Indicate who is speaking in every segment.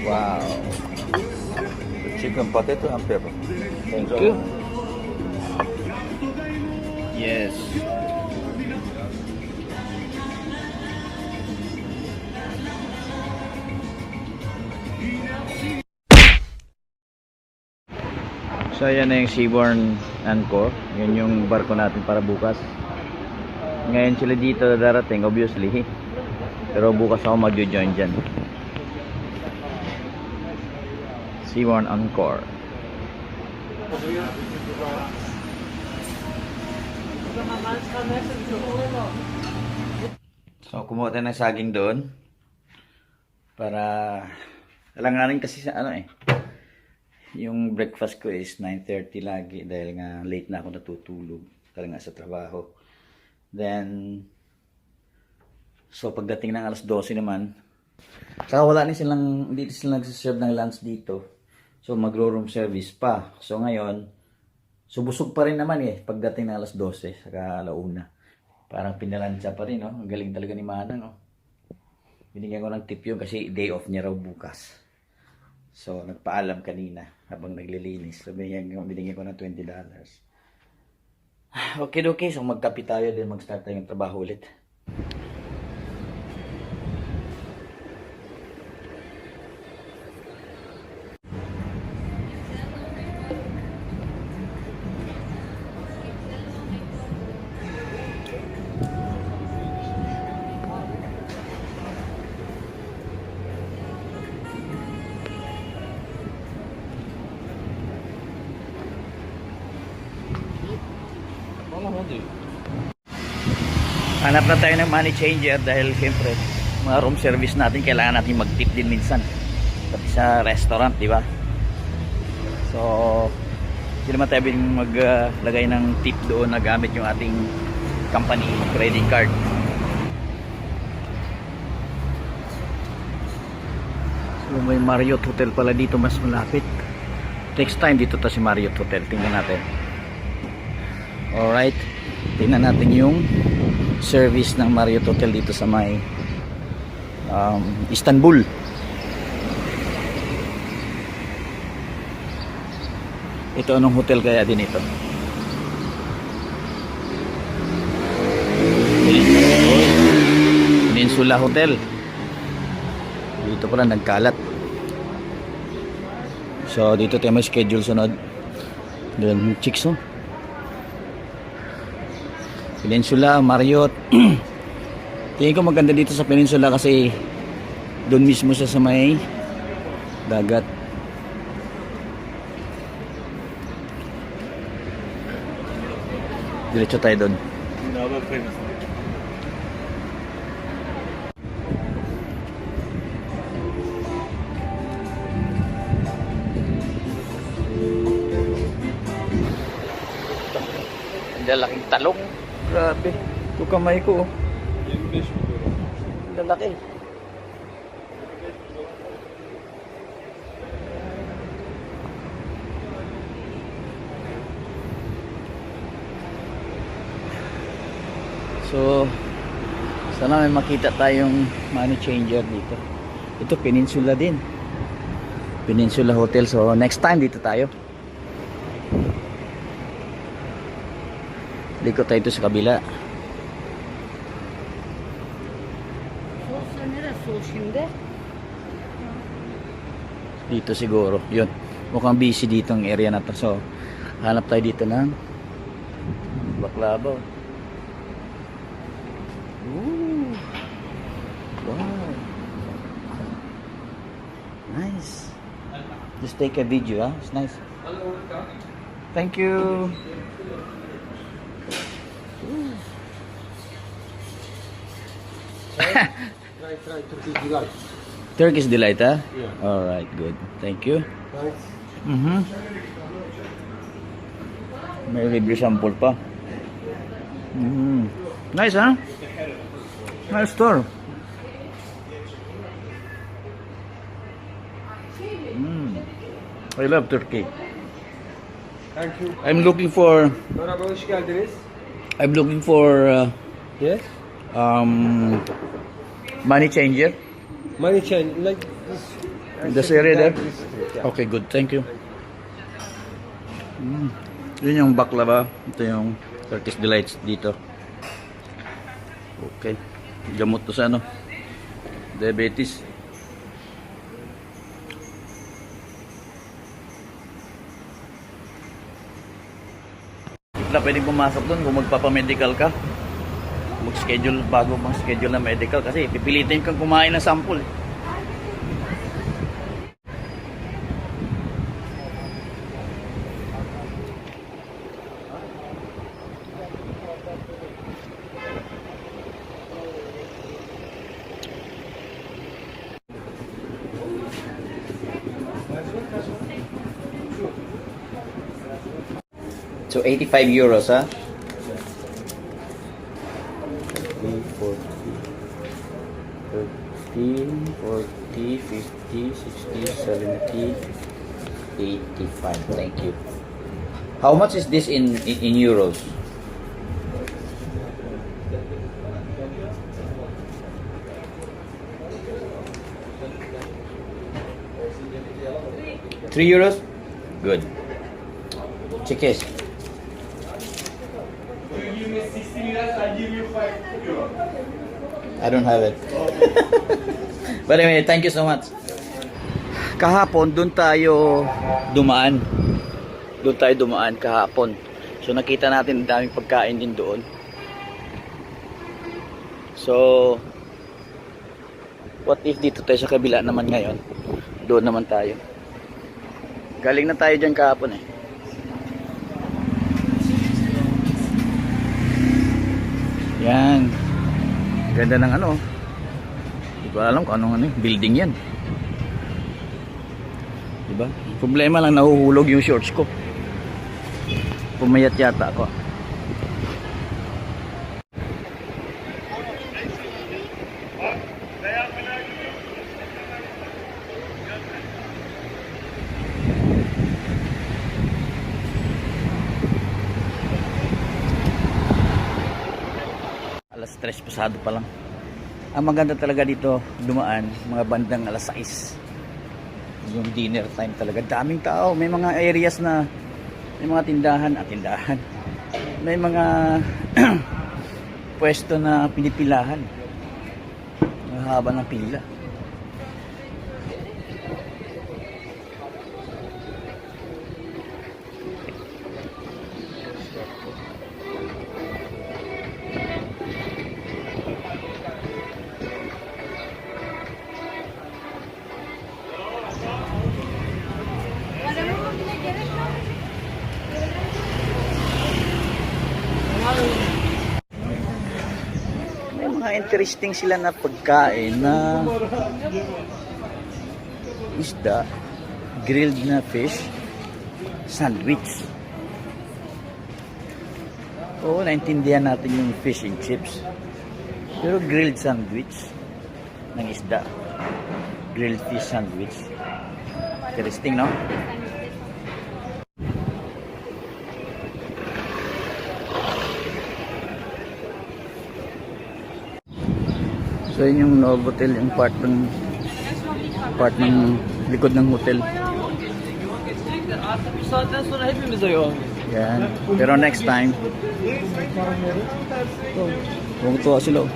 Speaker 1: Wow. The chicken potato and pepper.
Speaker 2: Thank you.
Speaker 1: Yes. So yan na yung Seabourn Anchor. Yun yung barko natin para bukas. Ngayon sila dito darating obviously. Pero bukas ako magjo-join dyan. Seabourn Anchor. So kumuha tayo ng saging doon. Para alanganin kasi sa ano yung breakfast ko is 9:30 lagi dahil nga late na ako natutulog dahil nga sa trabaho. Then so pagdating ng alas 12 naman, saka wala na silang, hindi sila nagsiserve ng lunch dito. So magro-room service pa. So ngayon, busog pa rin naman pagdating ng alas 12 saka alauna. Parang pinalansya pa rin, no? Ang galing talaga ni Manang, no? Binigyan ko ng tip yun kasi day off niya raw bukas. So nagpaalam kanina habang naglilinis. So binigyan ko ng $20. Okay. So magkape tayo din, mag-start tayo ng trabaho ulit. Hanap na tayo ng money changer dahil siyempre mga room service natin kailangan natin mag-tip din minsan pati sa restaurant, di ba? So hindi naman tayo bilang maglagay ng tip doon na gamit yung ating company credit card. So may Marriott Hotel pala dito mas malapit. Next time dito ta si Marriott Hotel, tingnan natin. Alright, tingnan natin yung service ng Marriott Hotel dito sa may Istanbul. Ito anong hotel kaya din ito? Peninsula Hotel. Dito pala nagkalat. So dito tayo may schedule sunod. Doon chicks, oh. Peninsula, Marriott. Tingin ko maganda dito sa Peninsula kasi doon mismo siya sa may dagat. Diretso tayo doon. Ang lalaking talong. Grabe. Ito kamay ko. Lalaki. So sana may makita tayong money changer dito. Ito Peninsula din. Peninsula Hotel. So next time dito tayo. Likot tayo sa kabila. Dito siguro. Yun. Mukhang busy dito ang area na to. So hanap tayo dito ng baklava. Ooh. Wow. Nice. Just take a video, huh? It's nice. Thank you.
Speaker 2: Try Turkish delight.
Speaker 1: Turkish delight, huh?
Speaker 2: Yeah.
Speaker 1: Alright, good. Thank you.
Speaker 2: Thanks.
Speaker 1: May review sample pa. Nice, huh? Nice store. I love Turkey.
Speaker 2: Thank you.
Speaker 1: I'm looking for
Speaker 2: Merhaba, hoş geldiniz. Yes.
Speaker 1: Money changer.
Speaker 2: Money change like this
Speaker 1: This area there?
Speaker 2: This street, yeah.
Speaker 1: Okay, good. Thank you. Yun yung baklava. Ito yung Turkish Delights dito. Okay. Gamot to sa ano? Diabetes. Pwedeng pumasok doon kung magpapamedical ka. Mag-schedule bago mag-schedule na medical kasi pipilitin kang kumain ng sample. So 85 euros, ha? 40, 50, 60, 70, 85. Thank you. How much is this in euros? €3? Good. Check. I don't have it. But anyway, thank you so much. Kahapon, doon tayo dumaan. Kahapon. So, nakita natin ang daming pagkain din doon. So, what if dito tayo sa kabila naman ngayon? Doon naman tayo. Galing na tayo dyan kahapon eh. Yan. Ganda ng ano. Hindi ko alam kung anong building yan. Diba? Problema lang, nahuhulog yung shorts ko. Pumayat yata ako. Alas 3 pasado pa lang. Ang maganda talaga dito dumaan mga bandang alas 6. Yung dinner time talaga. Daming tao. May mga areas na may mga tindahan. May mga pwesto na pinipilahan. Mahaba ng pila. May mga interesting sila na pagkain na isda, grilled na fish, sandwich. Oo, naintindihan natin yung fish and chips. Pero grilled sandwich ng isda. Grilled fish sandwich. Interesting, no? So yun yung Novotel, yung part ng likod ng hotel.
Speaker 2: Artık bir saatten sonra hepimiz o.
Speaker 1: Yan. Pero next time, tuwa sila.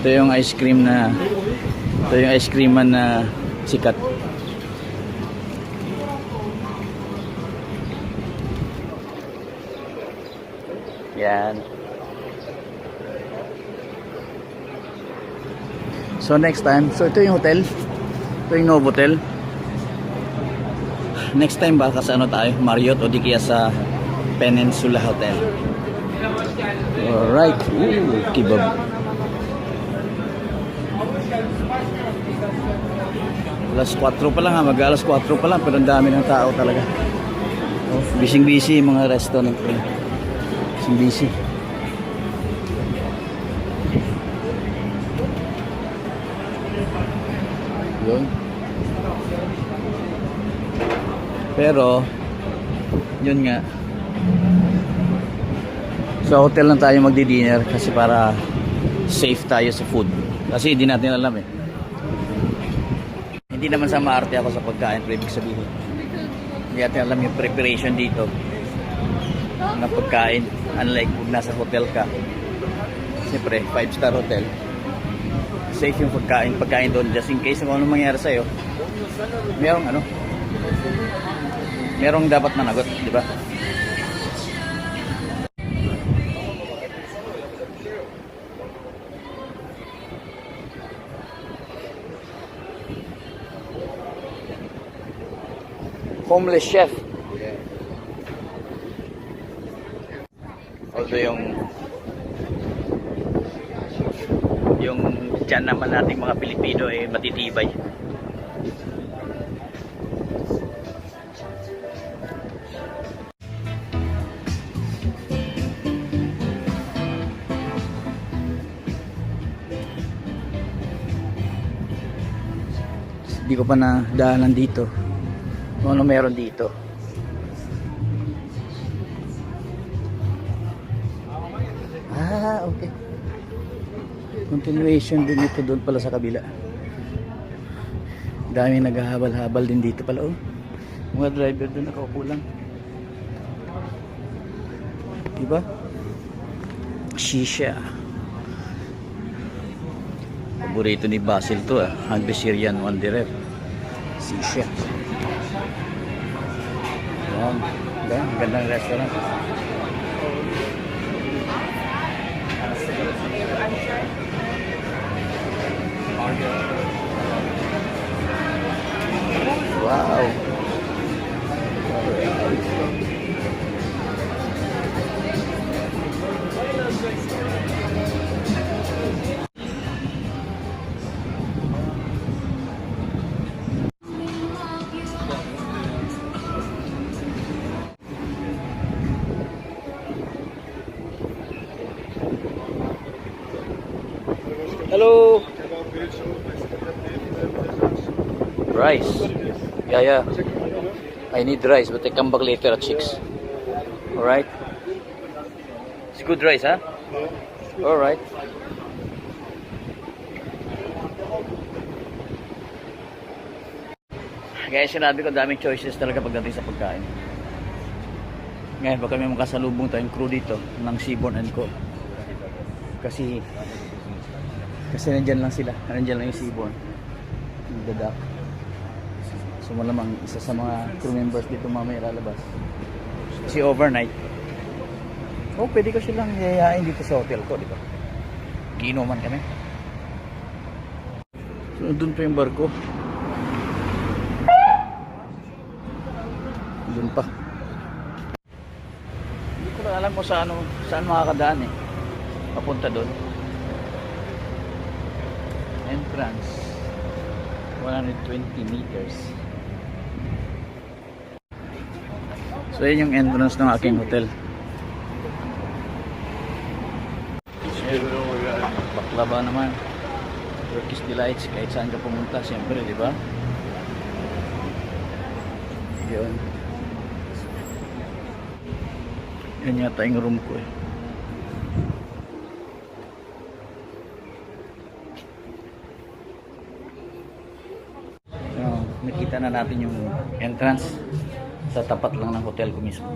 Speaker 1: Ito yung ice cream na sikat. Yan. So next time, so ito yung hotel. Ito yung Novotel. Next time baka sa ano tayo, Marriott o di kaya sa Peninsula Hotel. Alright. Ooh, kebab. Alas 4 pa lang ha, mag-alas 4 pa lang pero ang dami ng tao talaga. Oh, busy mga restaurant. Busy. Yun. Pero yun nga, sa hotel lang tayo magdi-dinner kasi para safe tayo sa food kasi hindi natin alam eh. Hindi naman sa maarte ako sa pagkain, pero ibig sabihin. Hindi natin alam yung preparation dito na pagkain. Unlike kung nasa hotel ka. Siyempre, 5-star hotel. Safe yung pagkain doon. Just in case kung anong mangyari sa'yo, merong dapat managot, di ba? Homeless chef. Although yung tiyan naman nating mga Pilipino ay matitibay. Hindi ko pa nadaanan dito. Ano meron dito? Okay. Continuation din ito doon pala sa kabila. Daming naghahabal-habal din dito pala. Mga driver doon nakaupo lang. Diba? Shisha. Paborito ni Basil to Hungry Syrian One Direct. Shisha. Yan. Gandang restaurant. Wow. Hello. Rice. Yeah. I need rice, but I come back later at 6. Alright. It's good rice, huh? Alright. Guys, sinabi ko daming choices talaga pagdating sa pagkain. Ngayon, baka may makasalubong tayong crew dito ng Seaborn & Co. Kasi nandyan lang sila. Nandyan lang yung Seaborn. Nagdadak. So malamang isa sa mga crew members dito mamaya lalabas. Kasi overnight. Pwede ko silang yayain dito sa hotel ko, di ba? Giinuman kami. So doon pa yung barko. Doon pa. Hindi ko alam kung saan makakadaan papunta doon. Entrance 120 meters. So yun yung entrance ng aking hotel. Baklava naman, Turkish delights, kahit saan ka pumunta siyempre, di ba? Yun yata yung room ko nakita na natin yung entrance sa tapat lang ng hotel ko mismo.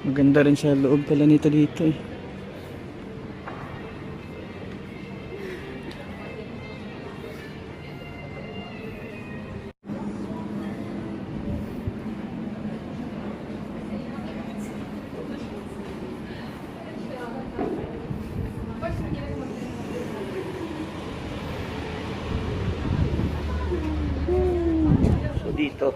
Speaker 1: Maganda rin sa loob pala nito dito So dito